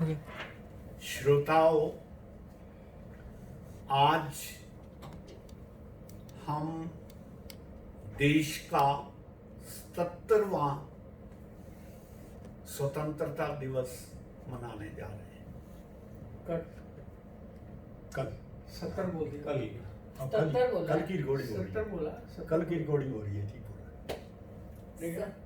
श्रोताओं, आज हम देश का 77वां स्वतंत्रता दिवस मनाने जा रहे हैं। कल 70 बोल दिया। कल बोला कल की रिकॉर्डिंग हो रही 70 है। बोला कल की रिकॉर्डिंग हो रही है जी पूरा।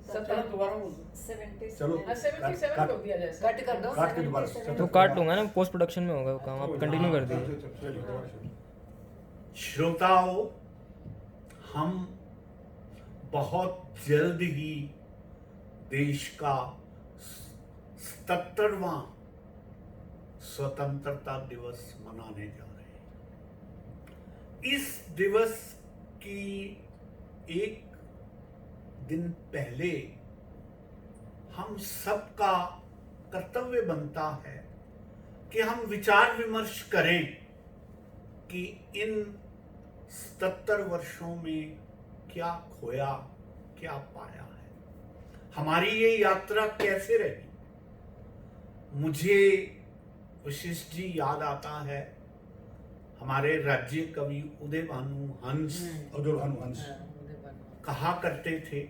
70 दोबारा बोल दो। 77 चलो। हाँ 77 काट- बोल दिया जाए। कट कर दो। काट के दोबारा 77 तो काट लूंगा ना, पोस्ट प्रोडक्शन में होगा वो काम, आप कंटिन्यू कर दीजिए। चलिए दोबारा शुरू। श्रोताओं, हम बहुत जल्द ही देश का 77वां स्वतंत्रता दिवस मनाने जा रहे हैं। इस दिवस की एक दिन पहले हम सबका कर्तव्य बनता है कि हम विचार विमर्श करें कि इन 77 वर्षों में क्या खोया, क्या पाया है, हमारी ये यात्रा कैसे रही। मुझे वशिष्ठ जी याद आता है, हमारे राज्य कवि उदय भानु हंस अब्दुल हनुमान कहा करते थे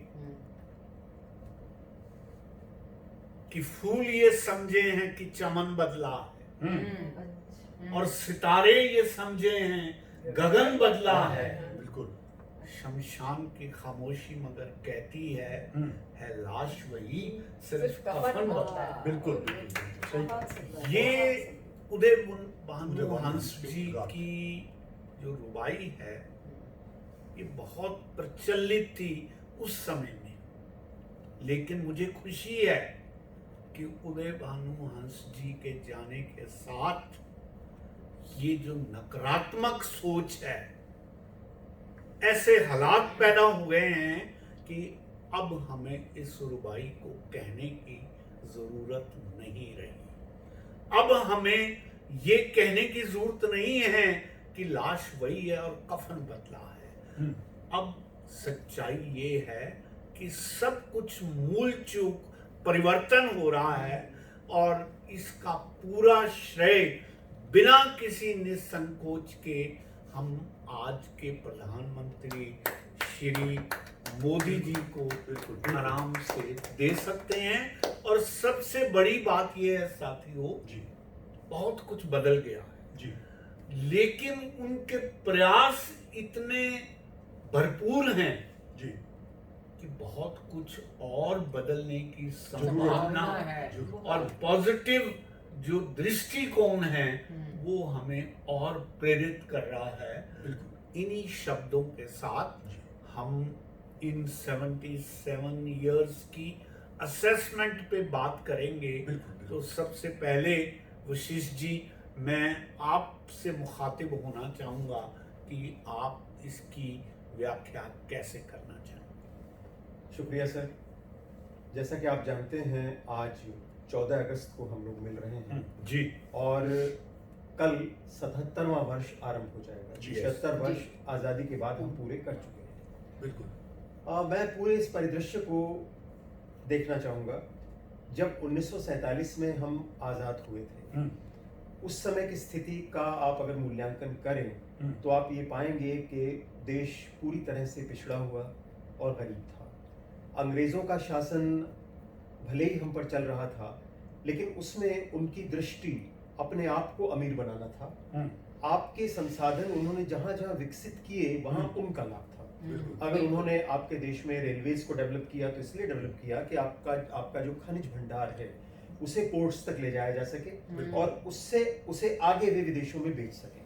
कि फूल ये समझे हैं कि चमन बदला है और सितारे ये समझे हैं गगन बदला है। बिल्कुल। शमशान की खामोशी मगर कहती है लाश वही, सिर्फ कफन बदला है। बिल्कुल सही। ये उदय भानु उदय हंस भानु जी की जो रुबाई है, ये बहुत प्रचलित थी उस समय में। लेकिन मुझे खुशी है कि उदय भानु हंस जी के जाने के साथ ये जो नकारात्मक सोच है, ऐसे हालात पैदा हुए हैं कि अब हमें इस रुबाई को कहने की जरूरत नहीं रही। अब हमें ये कहने की जरूरत नहीं है कि लाश वही है और कफन बदला है। अब सच्चाई ये है कि सब कुछ मूल चूक परिवर्तन हो रहा है और इसका पूरा श्रेय बिना किसी निसंकोच के हम आज के प्रधानमंत्री श्री मोदी जी को आराम से दे सकते हैं। और सबसे बड़ी बात यह है साथियों, जी बहुत कुछ बदल गया है जी। लेकिन उनके प्रयास इतने भरपूर हैं जी कि बहुत कुछ और बदलने की जरूरत संभावना है। और पॉजिटिव जो दृष्टिकोण है वो हमें और प्रेरित कर रहा है। बिल्कुल। इन्हीं शब्दों के साथ हम इन 77 इयर्स की असेसमेंट पे बात करेंगे। बिल्कुल। तो सबसे पहले वशिष्ठ जी, मैं आपसे मुखातिब होना चाहूँगा कि आप इसकी व्याख्या कैसे करना चाहें। शुक्रिया सर। जैसा कि आप जानते हैं, आज 14 अगस्त को हम लोग मिल रहे हैं जी। और कल 77वां वर्ष आरंभ हो जाएगा। जी, 76 वर्ष आज़ादी के बाद हम पूरे कर चुके हैं। बिल्कुल। मैं पूरे इस परिदृश्य को देखना चाहूँगा। जब 1947 में हम आज़ाद हुए थे, उस समय की स्थिति का आप अगर मूल्यांकन करें तो आप ये पाएंगे कि देश पूरी तरह से पिछड़ा हुआ और गरीब था। अंग्रेज़ों का शासन भले ही हम पर चल रहा था, लेकिन उसमें उनकी दृष्टि अपने आप को अमीर बनाना था। आपके संसाधन उन्होंने जहाँ जहाँ विकसित किए वहाँ उनका लाभ था। अगर उन्होंने आपके देश में रेलवेज को डेवलप किया तो इसलिए डेवलप किया कि आपका जो खनिज भंडार है उसे पोर्ट्स तक ले जाया जा सके और उससे उसे आगे वे विदेशों में बेच सके।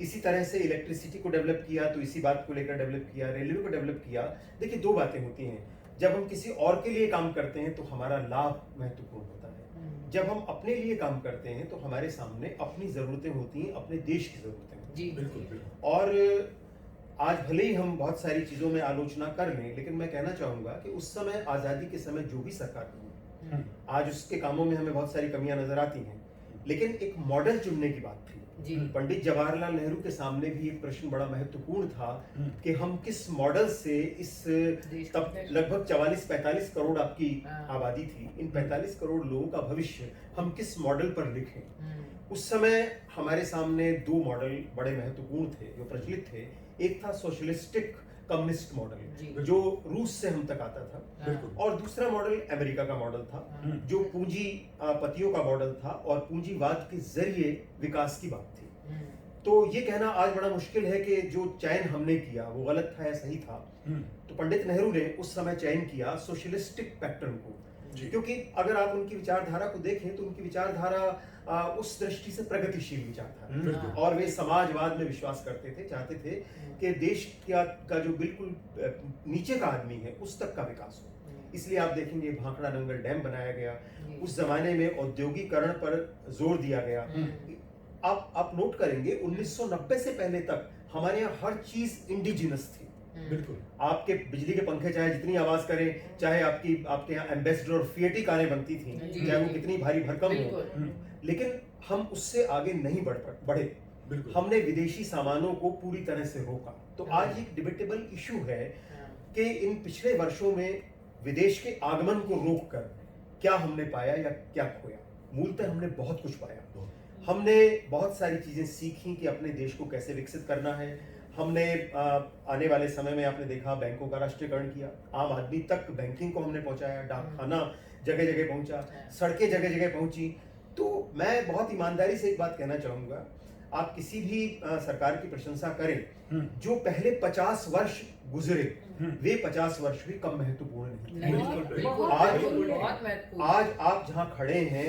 इसी तरह से इलेक्ट्रिसिटी को डेवलप किया तो इसी बात को लेकर डेवलप किया, रेलवे को डेवलप किया। देखिए, दो बातें होती हैं। जब हम किसी और के लिए काम करते हैं तो हमारा लाभ महत्वपूर्ण होता है। जब हम अपने लिए काम करते हैं तो हमारे सामने अपनी ज़रूरतें होती हैं, अपने देश की ज़रूरतें होती हैं। जी बिल्कुल। और आज भले ही हम बहुत सारी चीज़ों में आलोचना कर लें, लेकिन मैं कहना चाहूँगा कि उस समय आज़ादी के समय जो भी सरकार बनी, आज उसके कामों में हमें बहुत सारी कमियां नजर आती हैं, लेकिन एक मॉडल चुनने की बात थी जी। पंडित जवाहरलाल नेहरू के सामने भी एक प्रश्न बड़ा महत्वपूर्ण था कि हम किस मॉडल से इस देश को तब देश- लगभग 44-45 करोड़ आपकी हाँ। आबादी थी, इन 45 करोड़ लोगों का भविष्य हम किस मॉडल पर लिखें। हम्म, उस समय हमारे सामने दो मॉडल बड़े महत्वपूर्ण थे जो प्रचलित थे। एक था सोशलिस्टिक कम्युनिस्ट जी। मॉडल जो रूस से हम तक आता था, बिल्कुल। और दूसरा मॉडल अमेरिका का मॉडल था हाँ। जो पूंजीपतियों का मॉडल था और पूंजीवाद के जरिए विकास की बात थी। हम्म, तो ये कहना आज बड़ा मुश्किल है कि जो चयन हमने किया वो गलत था या सही था। तो पंडित नेहरू ने उस समय चयन किया सोशलिस्टिक पैटर्न को, जी। क्योंकि अगर आप उनकी विचारधारा को देखें तो उनकी विचारधारा उस दृष्टि से प्रगतिशील विचारधारा, बिल्कुल। और वे समाजवाद में विश्वास करते थे, चाहते थे कि देश का जो बिल्कुल नीचे का आदमी है उस तक का विकास हो। इसलिए आप देखेंगे भाखड़ा नंगल डैम बनाया गया, जी। उस जमाने में औद्योगिकरण पर जोर दिया गया। हम्म, आप नोट करेंगे 1990 से पहले तक हमारे यहाँ हर चीज इंडिजिनस थी। बिल्कुल। आपके बिजली के पंखे चाहे जितनी आवाज करें, चाहे आपके यहाँ एम्बेसडर और फिएटी कारें बनती थी, जी, चाहे वो जी। कितनी भारी भरकम हो, बिल्कुल। लेकिन हम उससे आगे नहीं बढ़े। बिल्कुल। हमने विदेशी सामानों को पूरी तरह से रोका। तो हाँ। आज एक डिबेटेबल इशू है हाँ, कि इन पिछले वर्षों में विदेश के आगमन को रोककर क्या हमने पाया या क्या खोया। मूलतः हमने बहुत कुछ पाया। हमने बहुत सारी चीजें सीखी कि अपने देश को कैसे विकसित करना है। हमने आने वाले समय में आपने देखा बैंकों का राष्ट्रीयकरण किया, आम आदमी तक बैंकिंग को हमने पहुंचाया, डाकखाना जगह जगह पहुंचा, सड़कें जगह जगह पहुंची। तो मैं बहुत ईमानदारी से एक बात कहना चाहूंगा, आप किसी भी सरकार की प्रशंसा करें, जो पहले 50 वर्ष गुजरे वे 50 वर्ष भी कम महत्वपूर्ण नहीं। नहीं, बिल्कुल, बिल्कुल, आज- बिल्कुल, बहुत महत्वपूर्ण। आज आप जहां खड़े हैं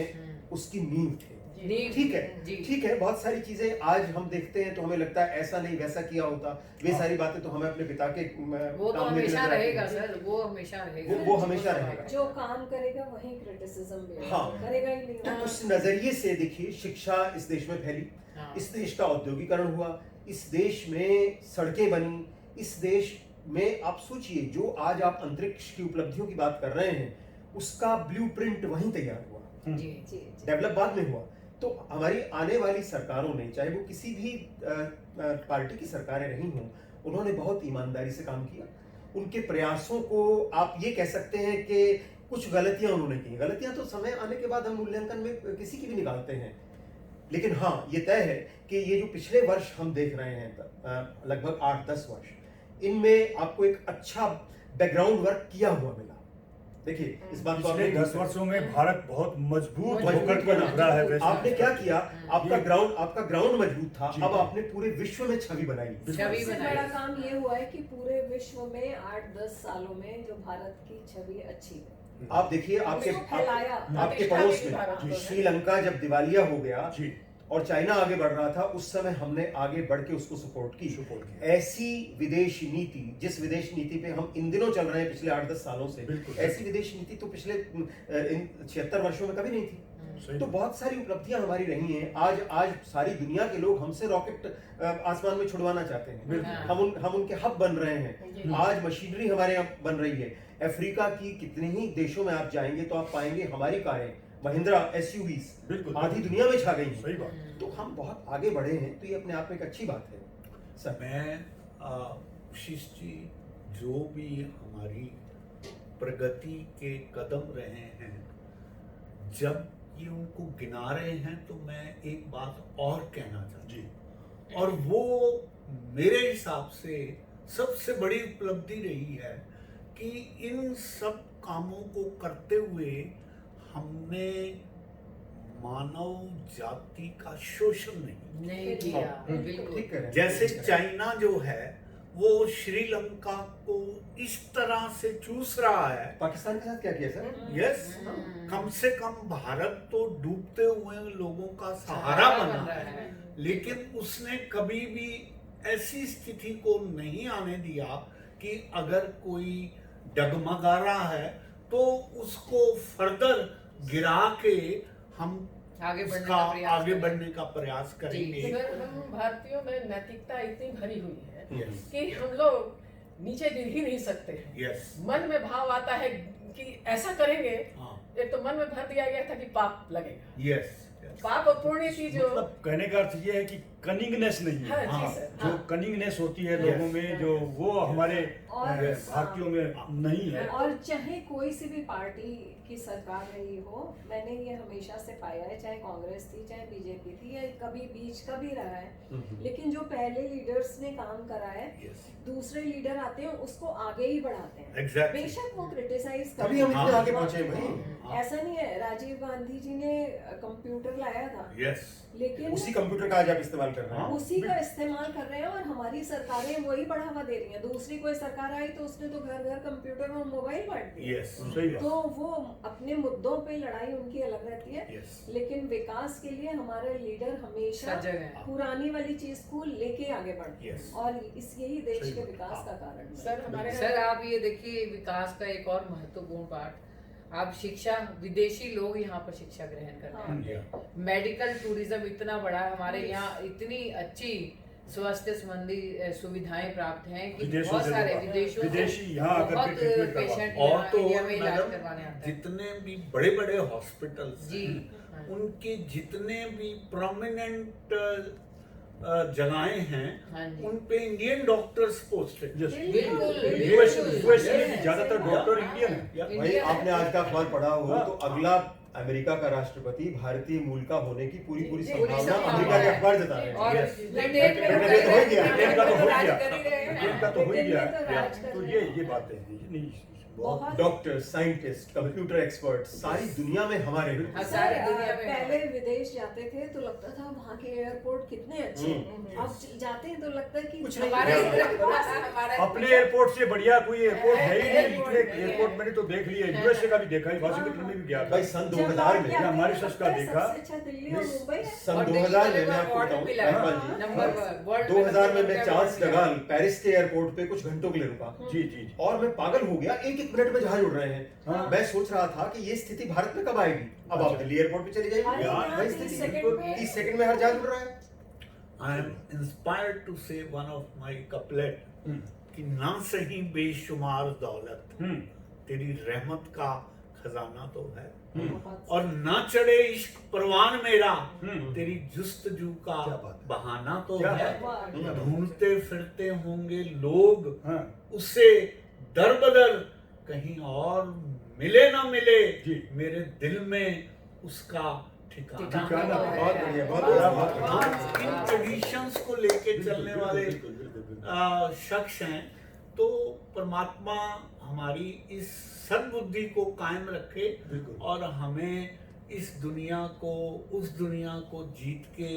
उसकी नींव थे। नींव, ठीक है, जी। ठीक है। बहुत सारी चीजें आज हम देखते हैं तो हमें लगता है ऐसा नहीं वैसा किया होता। वे सारी बातें तो हमें अपने पिता के वो तो काम में हमेशा नजर आती रहेगा हैं। सर, वो हमेशा रहेगा। वो हमेशा रहेगा। जो काम करेगा वही क्रिटिसिज्म भी हाँ। करेगा ही नहीं। तो उस नजरिए से देखिए, शिक्षा इस देश में फैली, हाँ। इस देश का औद्योगिकरण हुआ, इस देश में सड़कें बनी, इस देश में आप सोचिए जो आज आप अंतरिक्ष की उपलब्धियों की बात कर रहे हैं उसका ब्लूप्रिंट वहीं तैयार हुआ। जी। जी, जी। डेवलप बाद में हुआ। तो हमारी आने वाली सरकारों ने, चाहे वो किसी भी पार्टी की सरकारें रही हों, उन्होंने बहुत ईमानदारी से काम किया। उनके प्रयासों को आप ये कह सकते हैं कि कुछ गलतियां उन्होंने की। गलतियां तो समय आने के बाद हम मूल्यांकन में किसी की भी निकालते हैं, लेकिन हाँ ये तय है कि ये जो पिछले वर्ष हम देख रहे हैं लगभग 8-10 वर्ष, इनमें आपको एक अच्छा बैकग्राउंड वर्क किया हुआ मिला। देखिए इस बात को पिछले आपने 10 वर्षों में भारत बहुत मजबूत मजबूत होकर के बना। उभरा है। वैसे आपने क्या किया, आपका ग्राउंड मजबूत था, जी। अब आपने पूरे विश्व में छवि बनाई। छवि सबसे बनाई। बड़ा काम ये हुआ है कि पूरे विश्व में 8-10 सालों में जो भारत की छवि अच्छी है, आप देखिए आपके उसको फैलाया। आपके प्रतिष्ठा पड़ोस भी भारत में को है। श्रीलंका जब दिवालिया हो गया जी, और चाइना आगे बढ़ रहा था, उस समय हमने आगे बढ़ के उसको सपोर्ट की। Support किया। ऐसी विदेश नीति, जिस विदेश नीति पे हम इन दिनों चल रहे हैं पिछले 8-10 सालों से, बिल्कुल। ऐसी विदेश नीति तो पिछले इन 76 वर्षों में कभी नहीं थी। सही तो बात। बहुत सारी उपलब्धियां हमारी रही हैं। आज सारी दुनिया के लोग हमसे रॉकेट आसमान में छुड़वाना चाहते हैं। बिल्कुल। हम उनके हब बन रहे जी। हैं। आज मशीनरी हमारे यहाँ बन रही है। अफ्रीका की कितने ही देशों में आप जाएंगे तो आप पाएंगे हमारी कारें महिंद्रा SUVs बिल्कुल। आधी दुनिया में छा गई हैं। सही बात। तो हम बहुत आगे बढ़े हैं, तो ये अपने आप में एक अच्छी बात है सर। मैं शीश जी, जो भी हमारी प्रगति के कदम रहे हैं, जब ये उनको गिना रहे हैं तो मैं एक बात और कहना चाहता जी, हूँ, और वो मेरे हिसाब से सबसे बड़ी उपलब्धि रही है कि इन सब कामों को करते हुए हमने मानव जाति का शोषण नहीं। नहीं किया, बिल्कुल। ठीक है। जैसे चाइना जो है वो श्रीलंका को इस तरह से चूस रहा है। पाकिस्तान के साथ क्या किया सर? यस, कम से कम भारत तो डूबते हुए लोगों का सहारा बना है, लेकिन उसने कभी भी ऐसी स्थिति को नहीं आने दिया कि अगर कोई डगमगा रहा है तो उसको फर्दर गिरा के हम आगे बढ़ने उसका का प्रयास आगे करें। बढ़ने का प्रयास करेंगे। सर, हम भारतीयों में नैतिकता इतनी भरी हुई है यस, कि हम लोग नीचे गिर ही नहीं सकते हैं। यस, मन में भाव आता है कि ऐसा करेंगे, हाँ, एक तो मन में भर दिया गया था कि पाप लगेगा, यस, पाप और पुण्य की जो मतलब कहने का अर्थ ये है कि कनिंगनेस नहीं हाँ है। जी सर जो हाँ। कनिंगनेस होती है लोगों में, जो वो हमारे और- भारतीयों में नहीं है। और चाहे कोई सी भी पार्टी की सरकार रही हो, मैंने ये हमेशा से पाया है, चाहे कांग्रेस थी चाहे बीजेपी थी या कभी बीच का भी रहा है, लेकिन जो पहले लीडर्स ने काम करा है Yes. दूसरे लीडर आते हैं उसको आगे ही बढ़ाते हैं। Exactly. बेशक वो क्रिटिसाइज तभी हम इतने आगे पहुंचे भाई। ऐसा नहीं है, राजीव गांधी जी ने कंप्यूटर लाया था, यस, लेकिन उसी कंप्यूटर का आज आप इस्तेमाल कर रहे हैं। उसी का इस्तेमाल कर रहे हैं और हमारी सरकारें वही बढ़ावा दे रही हैं। दूसरी कोई सरकार आई तो उसने तो घर घर कंप्यूटर और मोबाइल बांट दिए। यस, सही बात। तो वो अपने मुद्दों पे लड़ाई उनकी अलग रहती है, यस, लेकिन विकास के लिए हमारे लीडर हमेशा सजग हैं। पुरानी वाली चीज को लेके आगे बढ़ते हैं Yes. और इस यही देश सही के बात। विकास का कारण है। सर हमारे सर आप ये देखिए विकास का एक और महत्वपूर्ण पार्ट, आप शिक्षा, विदेशी लोग यहाँ पर शिक्षा ग्रहण करने हाँ। आते हैं। मेडिकल टूरिज्म इतना बड़ा है हमारे यहाँ, इतनी अच्छी स्वास्थ्य संबंधी सुविधाएं प्राप्त हैं कि विदेशों बहुत से सारे लोग- विदेशों से विदेशी यहाँ आकर के बहुत ट्रीटमेंट करवाते हैं। पेशेंट और तो इंडिया में इलाज मैडम करवाने आते हैं। जितने भी बड़े बड़े हॉस्पिटल्स जी हैं, हाँ। उनके जितने भी प्रोमिनेंट जगहें हैं, हाँ जी। उन पे इंडियन डॉक्टर्स पोस्टेड। बिल्कुल, यूएस बिल्कुल। में ज्यादातर डॉक्टर इंडियन है। भाई इंडिया आपने आज का अखबार पढ़ा हो हाँ। तो अगला अमेरिका का राष्ट्रपति भारतीय मूल का होने की पूरी जी, संभावना संभावना अमेरिका के है। अखबार जता रहे और हैं। Yes. ब्रिटेन में ब्रिटेन में तो हो गया। ब्रिटेन का तो हो राज गया। कर ही रहे हैं। ब्रिटेन का तो हो ही ब्रिटेन गया में तो राज कर तो रहे ये हैं। बातें हैं। ये नहीं बहुत बहुत डॉक्टर, साइंटिस्ट, कंप्यूटर एक्सपर्ट सारी दुनिया में हमारे हाँ, सर, सारी दुनिया में पहले विदेश जाते थे तो लगता था वहाँ के एयरपोर्ट कितने अच्छे हैं। अब जाते हैं तो लगता है कि कुछ नहीं। हमारे हमारे अपने एयरपोर्ट से बढ़िया कोई एयरपोर्ट है ही नहीं। इतने एयरपोर्ट मैंने तो देख लिया, यूएसए का भी देखा है, वाशिंगटन में भी गया था। भाई सन 2000 में या हमारी सच का देखा। सबसे अच्छा दिल्ली और मुंबई है। सन और 2000 में दिल्ली मैं का आपको award बताऊं मिला है। राजपाल जी, नंबर वर्ल्ड 2000 में मैं चार्ल्स मिला है। डगाल पेरिस के एयरपोर्ट पे कुछ घंटों के लिए रुका जी जी और मैं पागल हो गया, एक एक मिनट में जहाज उड़ रहे हैं। हाँ। मैं सोच रहा था कि ये स्थिति भारत में कब आएगी। अब आप दिल्ली एयरपोर्ट पे चले अरे जाइए, यहाँ वही 30 स्थिति सेकंड बिल्कुल में- 30 सेकंड में हर जहाज उड़ रहा है। आई एम इंस्पायर्ड टू से वन ऑफ माय कपलेट कि ना सही बेशुमार दौलत तेरी रहमत का खजाना तो है, बहुत और ना चढ़े इश्क परवान मेरा हम्म। तेरी जुस्तजू का क्या बात है। बहाना तो क्या है। बात वाह। ढूंढते फिरते होंगे लोग हाँ उसे दर बदर, कहीं और मिले ना मिले जी। मेरे दिल में उसका ठिकाना। ठिकाना बहुत बढ़िया, बहुत बढ़िया, बढ़िया। बहुत बढ़िया। हम इन ट्रेडिशंस को लेके चलने वाले बिल्कुल, बिल्कुल, बिल्कुल। शख्स हैं, तो परमात्मा हमारी इस सद्बुद्धि को कायम रखे बिल्कुल। और हमें इस दुनिया को, उस दुनिया को जीत के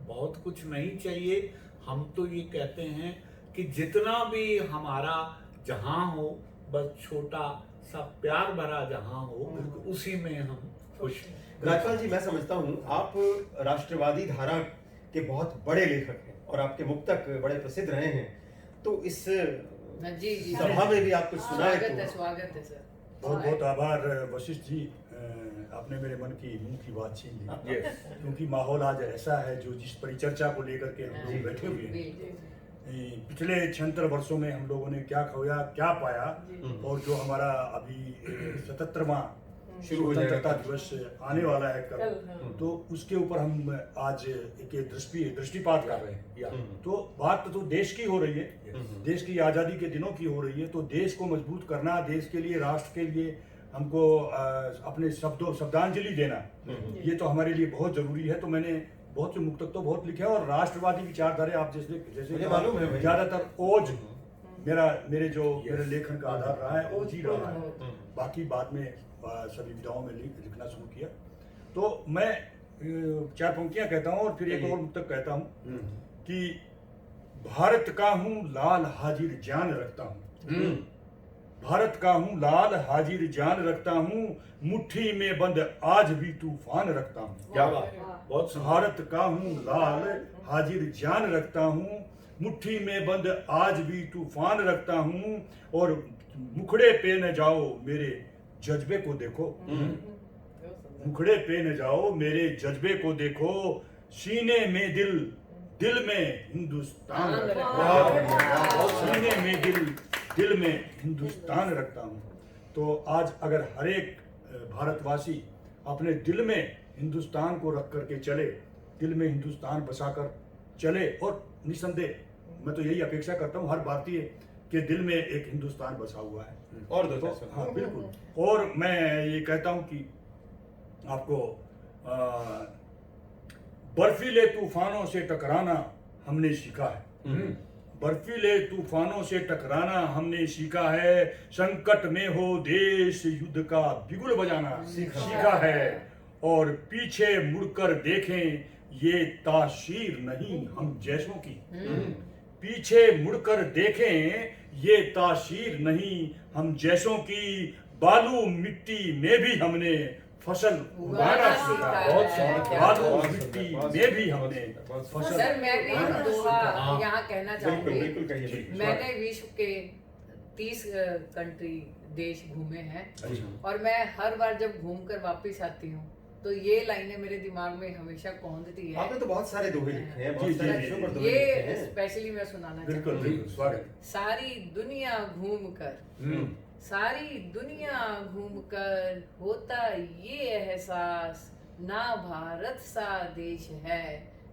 बहुत कुछ नहीं चाहिए। हम तो ये कहते हैं कि जितना भी हमारा जहां हो, बस छोटा सा प्यार भरा जहां हो, उसी में हम खुश हैं। राजपाल जी, मैं समझता हूँ आप राष्ट्रवादी धारा के बहुत बड़े लेखक हैं और आपके मुक्तक बड़े प्रसिद्ध रहे हैं, तो इस हाँ, जी जी सभा में भी आप कुछ सुनाए स्वागत है सर। बहुत बहुत आभार वशिष्ठ जी, आपने मेरे मन की मुंह की बात छीन ली। Yes. क्योंकि माहौल आज ऐसा है जो जिस परिचर्चा को लेकर के हम लोग बैठे हुए हैं। बिल्कुल। पिछले 76 वर्षों में हम लोगों ने क्या खोया क्या पाया, और जो हमारा अभी 77वां शुरू हो जाएगा। स्वतंत्रता दिवस आने वाला है कल, कल, हाँ। तो उसके ऊपर हम आज एक दृष्टिपात कर रहे हैं। तो बात तो देश की हो रही है, देश की आज़ादी के दिनों की हो रही है। तो देश को मजबूत करना, देश के लिए, राष्ट्र के लिए हमको अपने शब्दांजलि देना, ये तो हमारे लिए बहुत जरूरी है। तो मैंने बहुत से मुक्तक तो बहुत लिखे हैं, और राष्ट्रवादी विचारधारा आप जैसे मुझे मालूम है भाई। ज्यादातर ओज मेरे लेखन का आधार रहा है, ओज ही रहा है। बाकी बाद में सभी विधाओं में लिखना शुरू किया। तो मैं 4 पंक्तियां कहता हूँ और फिर एक और मुक्तक कहता हूँ कि भारत का हूँ लाल हाजिर जान रखता हूँ, भारत का हूँ लाल हाजिर जान रखता हूँ, मुट्ठी में बंद आज भी तूफान रखता हूँ। क्या बात है, बहुत सुंदर। भारत का हूँ लाल हाजिर जान रखता हूँ, मुट्ठी में बंद आज भी तूफान रखता हूँ, और मुखड़े पे न जाओ मेरे जज्बे को देखो, मुखड़े पे न जाओ मेरे जज्बे को देखो, सीने में दिल में हिंदुस्तान रखता हूँ, सीने में दिल में हिंदुस्तान रखता हूँ। तो आज अगर हर एक भारतवासी अपने दिल में हिंदुस्तान को रख करके चले, दिल में हिंदुस्तान बसाकर चले, और निसंदेह मैं तो यही अपेक्षा करता हूँ हर भारतीय के दिल में एक हिंदुस्तान बसा हुआ है। और दो तो चार हाँ बिल्कुल। और मैं ये कहता हूँ कि आपको बर्फीले तूफानों से टकराना हमने सीखा है। बर्फीले तूफानों से टकराना हमने सीखा है, संकट में हो देश युद्ध का बिगुल बजाना सीखा है, और पीछे मुड़कर देखें ये तासीर नहीं हम जैसों की। पीछे मुड़कर देखें ये तासीर नहीं हम जैसों की, बालू मिट्टी में भी हमने फसल उगाना सीखा। बहुत सुंदर। बालू मिट्टी में भी हमने फसल। सर मैं भी एक दोहा यहाँ कहना बिल्कुल चाहूंगी। बिल्कुल कहिए बिल्कुल। मैंने विश्व के 30 कंट्री देश घूमे हैं, अच्छा। और मैं हर बार जब घूम कर वापिस आती हूँ तो ये लाइनें मेरे दिमाग में हमेशा कौंधती है। आपने तो बहुत सारे दोहे लिखे हैं, जी, बहुत सारे जी, विषयों जी, पर दोहे ये लिखे हैं। स्पेशली मैं सुनाना बिल्कुल चाहती हूँ। बिल्कुल स्वागत। सारी दुनिया घूम कर, सारी दुनिया घूमकर होता ये एहसास, ना भारत सा देश है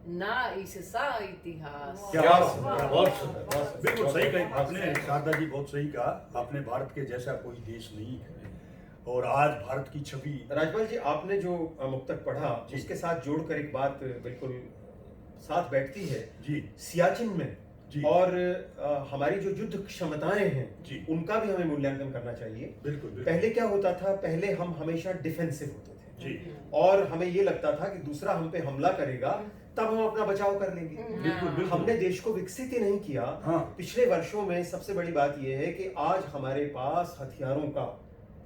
ना इससा इतिहास। क्या बात है, बहुत बहुत सुंदर, सुंदर। बिल्कुल सही कही आपने, शारदा जी बहुत सही कहा आपने। भारत के जैसा कोई देश नहीं है, और आज भारत की छवि। राजपाल जी, आपने जो मुक्तक पढ़ा जी। उसके साथ जोड़कर एक बात बिल्कुल साथ बैठती है। जी सियाचिन में जी। और हमारी जो युद्ध क्षमताएं हैं जी। उनका भी हमें मूल्यांकन करना चाहिए। बिल्कुल बिल्कुल। पहले क्या होता था, पहले हम हमेशा डिफेंसिव होते थे जी और हमें ये लगता था कि दूसरा हम पे हमला करेगा तब हम अपना बचाव कर लेंगे। बिल्कुल बिल्कुल। हमने देश को विकसित ही नहीं किया। हाँ। पिछले वर्षों में सबसे बड़ी बात यह है कि आज हमारे पास हथियारों का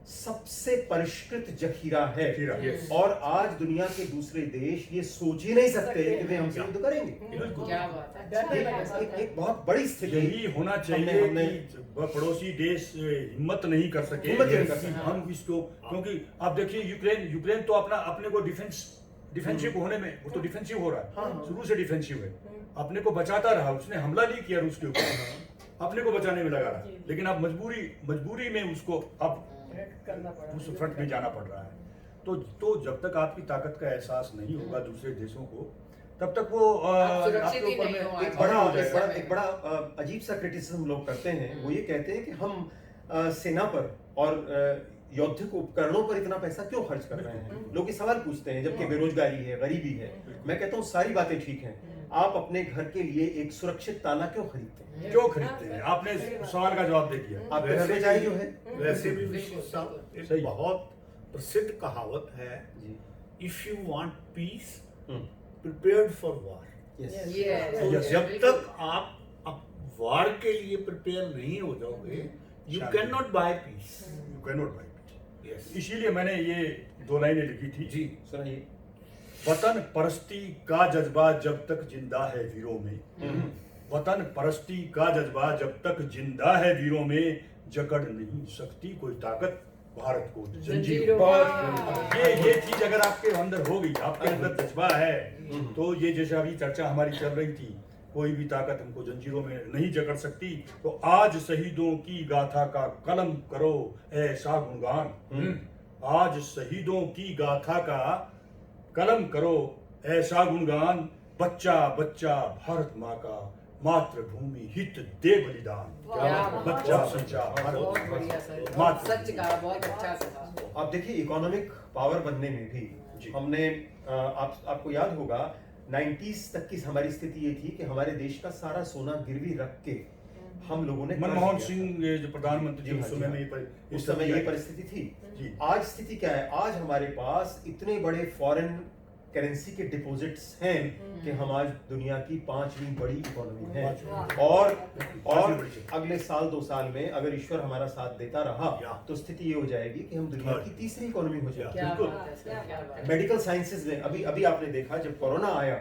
सबसे परिष्कृत जखीरा है, जखीरा, yes। और आज दुनिया के दूसरे देश ये सोच ही नहीं सकते कि वे हमसे युद्ध करेंगे। बिल्कुल। क्या बात है। डरने एक, लगे एक, एक बहुत बड़ी स्थिति यही होना चाहिए हमने कि पड़ोसी देश हिम्मत नहीं कर सके हिम्मत नहीं कर कि सके। हम इसको, क्योंकि आप देखिए यूक्रेन तो अपने को डिफेंसिव होने में, वो तो डिफेंसिव हो रहा है, हाँ। शुरू से डिफेंसिव है, अपने को बचाता रहा, उसने हमला नहीं किया रूस के ऊपर, अपने को बचाने में लगा रहा, लेकिन अब मजबूरी में उसको अब करना पड़ा। उस फ्रंट में जाना पड़ रहा है। तो जब तक आपकी ताकत का एहसास नहीं होगा दूसरे देशों को, तब तक वो आप सुरक्षित आपके ही ऊपर नहीं में हो एक आगे। बड़ा हो इस जाएगा। समय। एक बड़ा अजीब सा क्रिटिसिज्म लोग करते हैं। वो ये कहते हैं कि हम सेना पर और यौद्धिक उपकरणों पर इतना पैसा क्यों खर्च कर रहे हैं। लोग ये सवाल पूछते हैं, जबकि बेरोजगारी है, गरीबी है। मैं कहता हूँ सारी बातें ठीक हैं, आप अपने घर के लिए एक सुरक्षित ताला क्यों खरीदते हैं? क्यों खरीदते हैं? आपने सवाल का जवाब दे दिया। आप घर में जाए जो है वैसे भी विश्व साहब एक सही। बहुत प्रसिद्ध कहावत है, जी। If you want peace hmm. Prepared for war. Yes. Yes. जब तक आप वार के लिए प्रिपेयर नहीं हो जाओगे, यू शांति। Can not buy peace. You cannot buy peace। Yes इसीलिए मैंने ये 2 लाइनें लिखी थी। जी। सुनाइए। वतन परस्ती का जज्बा जब तक जिंदा है वीरों में, वतन परस्ती का जज्बा जब तक जिंदा है वीरों में, जकड़ नहीं सकती कोई ताकत भारत को जंजीरों। ये चीज अगर आपके अंदर हो गई, आपके अंदर जज्बा है, तो ये जैसे अभी चर्चा हमारी चल रही थी, कोई भी ताकत हमको जंजीरों में नहीं जकड़ सकती। तो आज शहीदों की गाथा का कलम करो ऐसा गुणगान, आज शहीदों की गाथा का कलम करो ऐसा गुणगान, बच्चा बच्चा भारत माँ का मातृभूमि हित दे बलिदान। क्या बात। बच्चा बच्चा भारत बहुत माँ बढ़िया का सर, मातृभूमि। सच कहा, बहुत अच्छा से कहा। आप देखिए इकोनॉमिक पावर बनने में भी जी। हमने आपको याद होगा 90s तक की हमारी स्थिति ये थी कि हमारे देश का सारा सोना गिरवी रख के हम लोगों ने कर्ज मनमोहन लिया। सिंह जो प्रधानमंत्री जी थे हाँ, उस जी समय हाँ। में ये उस समय ये परिस्थिति थी। जी। आज स्थिति क्या है? आज हमारे पास इतने बड़े फॉरेन करेंसी के डिपॉजिट्स हैं कि हम आज दुनिया की 5वीं बड़ी इकोनॉमी है। और अगले साल 2 साल में अगर ईश्वर हमारा साथ देता रहा तो स्थिति ये हो जाएगी कि हम दुनिया की 3री इकोनॉमी हो जाएगी। क्या बिल्कुल। बात है सर, क्या बात है। मेडिकल साइंसेज में अभी आपने देखा जब कोरोना आया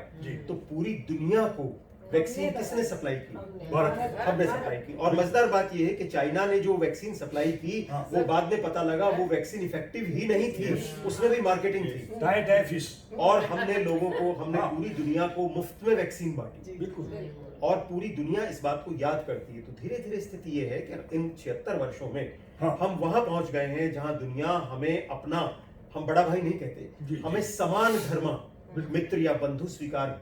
तो पूरी दुनिया को वैक्सीन किसने सप्लाई की? भारत। हमने सप्लाई की। और मजेदार बात यह है कि चाइना ने जो वैक्सीन सप्लाई की वो बाद में पता लगा वो वैक्सीन इफेक्टिव ही नहीं थी, उसमें भी मार्केटिंग थी। Tight fish. और हमने पूरी दुनिया को मुफ्त में वैक्सीन बांटी। बिल्कुल। और पूरी दुनिया इस बात को याद करती है। तो धीरे धीरे स्थिति ये है कि इन 76 वर्षों में हाँ। हम वहां पहुंच गए हैं जहां दुनिया हमें हम बड़ा भाई नहीं कहते, जी, हमें समान धर्म मित्र या बंधु स्वीकार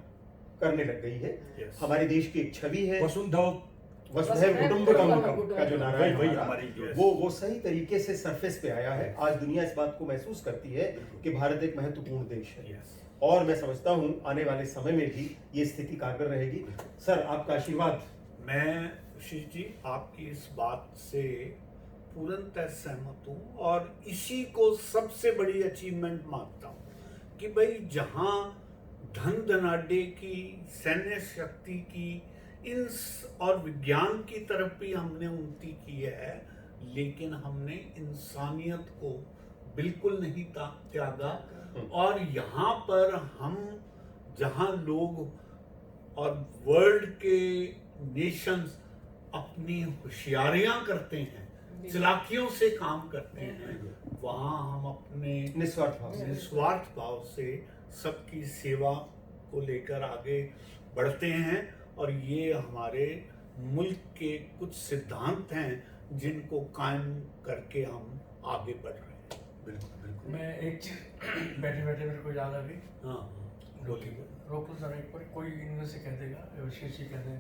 करने लग गई है। Yes. हमारे देश की एक छवि है वसुंधव वसुधैव कुटुंबकम का जो नारा है वही हमारा, हमारी वो सही तरीके से सरफेस पे आया है। आज दुनिया इस बात को महसूस करती है कि भारत एक महत्वपूर्ण देश है, Yes. और मैं समझता हूँ आने वाले समय में भी ये स्थिति कारगर रहेगी। सर, आपका आशीर्वाद। मैं आशीष जी आपकी इस बात से पूर्णतः सहमत हूँ और इसी को सबसे बड़ी अचीवमेंट मानता हूँ कि भाई जहाँ धन धनाढ्य की, सैन्य शक्ति की, और विज्ञान की तरफ भी हमने उन्नति की है, लेकिन हमने इंसानियत को बिल्कुल नहीं त्यागा। और यहाँ पर हम जहाँ लोग और वर्ल्ड के नेशंस अपनी होशियारियां करते हैं, चालाकियों से काम करते हैं, वहाँ हम अपने निस्वार्थ भाव से सबकी सेवा को लेकर आगे बढ़ते हैं। और ये हमारे मुल्क के कुछ सिद्धांत हैं जिनको कायम करके हम आगे बढ़ रहे हैं। बिल्कुल बिल्कुल। मैं एक चीज बैठे बैठे मेरे को याद आ गई। हाँ, रोक लो जरा एक बार, कोई इनमें से कह देगा, शीर्षी कह देंगे।